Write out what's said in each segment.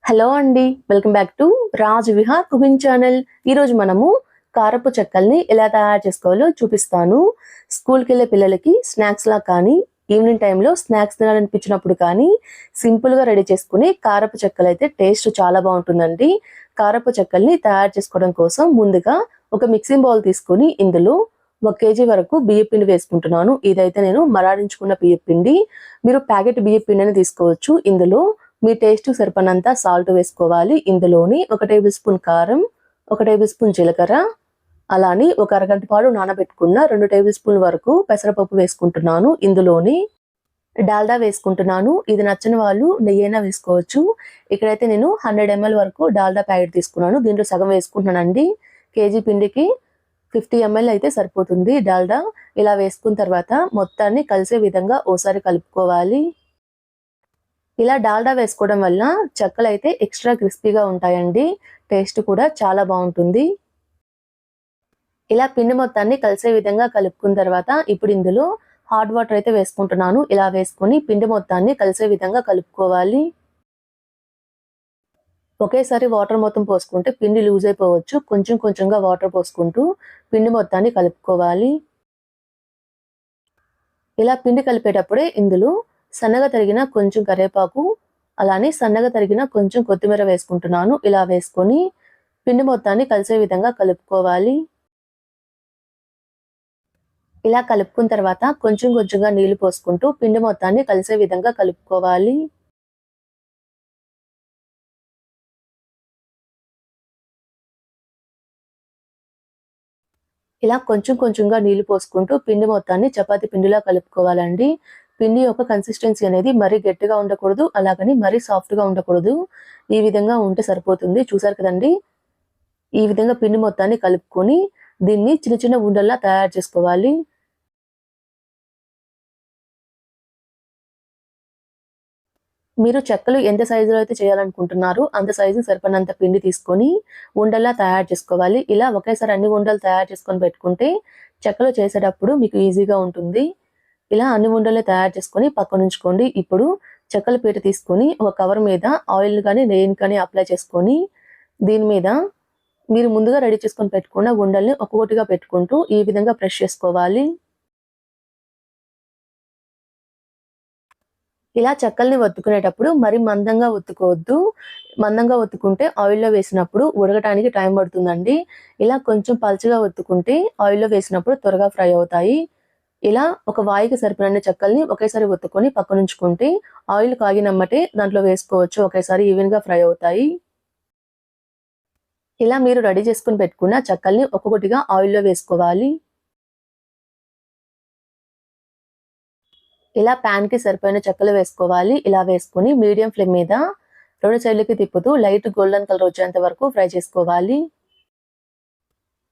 Hello అండి, welcome back to Raj Vihar cooking channel. ఈరోజు మనము కారపు చెక్కల్ని ఎలా తయారు చేసుకోవాలో చూపిస్తాను. స్కూల్కి వెళ్ళే పిల్లలకి స్నాక్స్లా కానీ, ఈవినింగ్ టైంలో స్నాక్స్ తినాలనిపించినప్పుడు కానీ సింపుల్గా రెడీ చేసుకుని కారపు చెక్కలు అయితే టేస్ట్ చాలా బాగుంటుందండి. కారపు చెక్కల్ని తయారు చేసుకోవడం కోసం ముందుగా ఒక మిక్సింగ్ బౌల్ తీసుకొని ఇందులో 1 kg వరకు బియ్యపిండి వేసుకుంటున్నాను. ఇదైతే నేను మరాడించుకున్న బియ్యపిండి. మీరు ప్యాకెట్ బియ్యపిండి అని తీసుకోవచ్చు. ఇందులో మీ టేస్ట్ సరిపడినంత సాల్ట్ వేసుకోవాలి. ఇందులోని 1 టేబుల్ స్పూన్ కారం, 1 టేబుల్ స్పూన్ జీలకర్ర, అలానే ఒక అరగంట పాటు నానబెట్టుకున్న 2 టేబుల్ స్పూన్ వరకు పెసరపప్పు వేసుకుంటున్నాను. ఇందులోని డాల్డా వేసుకుంటున్నాను. ఇది నచ్చని వాళ్ళు నెయ్యైనా వేసుకోవచ్చు. ఇక్కడైతే నేను 100 ml వరకు డాల్డా ప్యాకెట్ తీసుకున్నాను. దీంట్లో సగం వేసుకుంటున్నానండి. కేజీ పిండికి 50 ml అయితే సరిపోతుంది డాల్డా. ఇలా వేసుకున్న తర్వాత మొత్తాన్ని కలిసే విధంగా ఓసారి కలుపుకోవాలి. ఇలా డాల్డా వేసుకోవడం వల్ల చెక్కలు అయితే ఎక్స్ట్రా క్రిస్పీగా ఉంటాయండి. టేస్ట్ కూడా చాలా బాగుంటుంది. ఇలా పిండి మొత్తాన్ని కలిసే విధంగా కలుపుకున్న తర్వాత ఇప్పుడు ఇందులో హాట్ వాటర్ అయితే వేసుకుంటున్నాను. ఇలా వేసుకొని పిండి మొత్తాన్ని కలిసే విధంగా కలుపుకోవాలి. ఒకేసారి వాటర్ మొత్తం పోసుకుంటే పిండి లూజ్ అయిపోవచ్చు. కొంచెం కొంచెంగా వాటర్ పోసుకుంటూ పిండి మొత్తాన్ని కలుపుకోవాలి. ఇలా పిండి కలిపేటప్పుడే ఇందులో సన్నగా తరిగిన కొంచెం కరివేపాకు, అలానే సన్నగా తరిగిన కొంచెం కొత్తిమీర వేసుకుంటున్నాను. ఇలా వేసుకొని పిండి మొత్తాన్ని కలిసే విధంగా కలుపుకోవాలి. ఇలా కలుపుకున్న తర్వాత కొంచెం కొంచెంగా నీళ్లు పోసుకుంటూ పిండి మొత్తాన్ని కలిసే విధంగా కలుపుకోవాలి. ఇలా కొంచెం కొంచెంగా నీళ్లు పోసుకుంటూ పిండి మొత్తాన్ని చపాతీ పిండిలా కలుపుకోవాలండి. పిండి యొక్క కన్సిస్టెన్సీ అనేది మరీ గట్టిగా ఉండకూడదు, అలాగని మరీ సాఫ్ట్గా ఉండకూడదు. ఈ విధంగా ఉంటే సరిపోతుంది. చూసారు కదండి, ఈ విధంగా పిండి మొత్తాన్ని కలుపుకొని దీన్ని చిన్న చిన్న ఉండల్లా తయారు చేసుకోవాలి. మీరు చెక్కలు ఎంత సైజులో అయితే చేయాలనుకుంటున్నారో అంత సైజు సరిపడినంత పిండి తీసుకొని ఉండల్లా తయారు చేసుకోవాలి. ఇలా ఒకేసారి అన్ని ఉండలు తయారు చేసుకొని పెట్టుకుంటే చెక్కలు చేసేటప్పుడు మీకు ఈజీగా ఉంటుంది. ఇలా అన్ని ఉండలు తయారు చేసుకొని పక్కన ఉంచుకోండి. ఇప్పుడు చెక్కల పీట తీసుకొని ఒక కవర్ మీద ఆయిల్ కానీ నెయ్యిని కానీ అప్లై చేసుకొని దీని మీద మీరు ముందుగా రెడీ చేసుకొని పెట్టుకున్న ఉండల్ని ఒక్కొక్కటిగా పెట్టుకుంటూ ఈ విధంగా ప్రెస్ చేసుకోవాలి. ఇలా చెక్కల్ని ఒత్తుకునేటప్పుడు మరి మందంగా ఒత్తుకోవద్దు. మందంగా ఒత్తుకుంటే ఆయిల్‌లో వేసినప్పుడు ఉడకటానికి టైం పడుతుందండి. ఇలా కొంచెం పల్చగా ఒత్తుకుంటే ఆయిల్‌లో వేసినప్పుడు త్వరగా ఫ్రై అవుతాయి. ఇలా ఒక వాయికి సరిపడిన చెక్కల్ని ఒకేసారి ఒత్తుకొని పక్కనుంచుకుంటే ఆయిల్ కాగినమ్మటే దాంట్లో వేసుకోవచ్చు. ఒకేసారి ఈవెన్‌గా ఫ్రై అవుతాయి. ఇలా మీరు రెడీ చేసుకొని పెట్టుకున్న చెక్కల్ని ఒక్కొక్కటిగా ఆయిల్‌లో వేసుకోవాలి. ఇలా ప్యాన్‌కి సరిపోయిన చెక్కలు వేసుకోవాలి. ఇలా వేసుకొని మీడియం ఫ్లేమ్ మీద 2 సైడ్లకి తిప్పుతూ లైట్ గోల్డెన్ కలర్ వచ్చేంత వరకు ఫ్రై చేసుకోవాలి.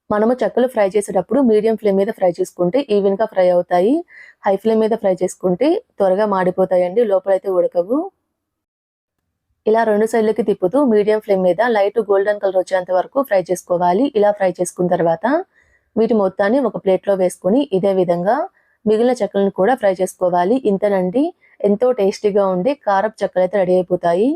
మనము చెక్కలు ఫ్రై చేసేటప్పుడు మీడియం ఫ్లేమ్ మీద ఫ్రై చేసుకుంటే ఈవెన్‌గా ఫ్రై అవుతాయి. హై ఫ్లేమ్ మీద ఫ్రై చేసుకుంటే త్వరగా మాడిపోతాయండి, లోపలైతే ఉడకవు. ఇలా 2 సైడ్లకి తిప్పుతూ మీడియం ఫ్లేమ్ మీద లైట్ గోల్డెన్ కలర్ వచ్చేంత వరకు ఫ్రై చేసుకోవాలి. ఇలా ఫ్రై చేసుకున్న తర్వాత వీటి మొత్తాన్ని ఒక ప్లేట్లో వేసుకొని ఇదే విధంగా మిగిలిన చెక్కలను కూడా ఫ్రై చేసుకోవాలి. ఇంతేనండి, ఎంతో టేస్టీగా ఉండే కారపు చెక్కలైతే రెడీ అయిపోతాయి.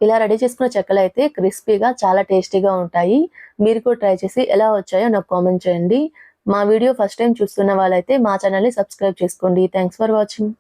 ఇలా రెడీ చేసుకున్న చెక్కలైతే క్రిస్పీగా చాలా టేస్టీగా ఉంటాయి. మీరు కూడా ట్రై చేసి ఎలా వచ్చాయో నాకు కామెంట్ చేయండి. మా వీడియో ఫస్ట్ టైం చూస్తున్న వాళ్ళైతే మా ఛానల్ని సబ్స్క్రైబ్ చేసుకోండి. Thanks for watching.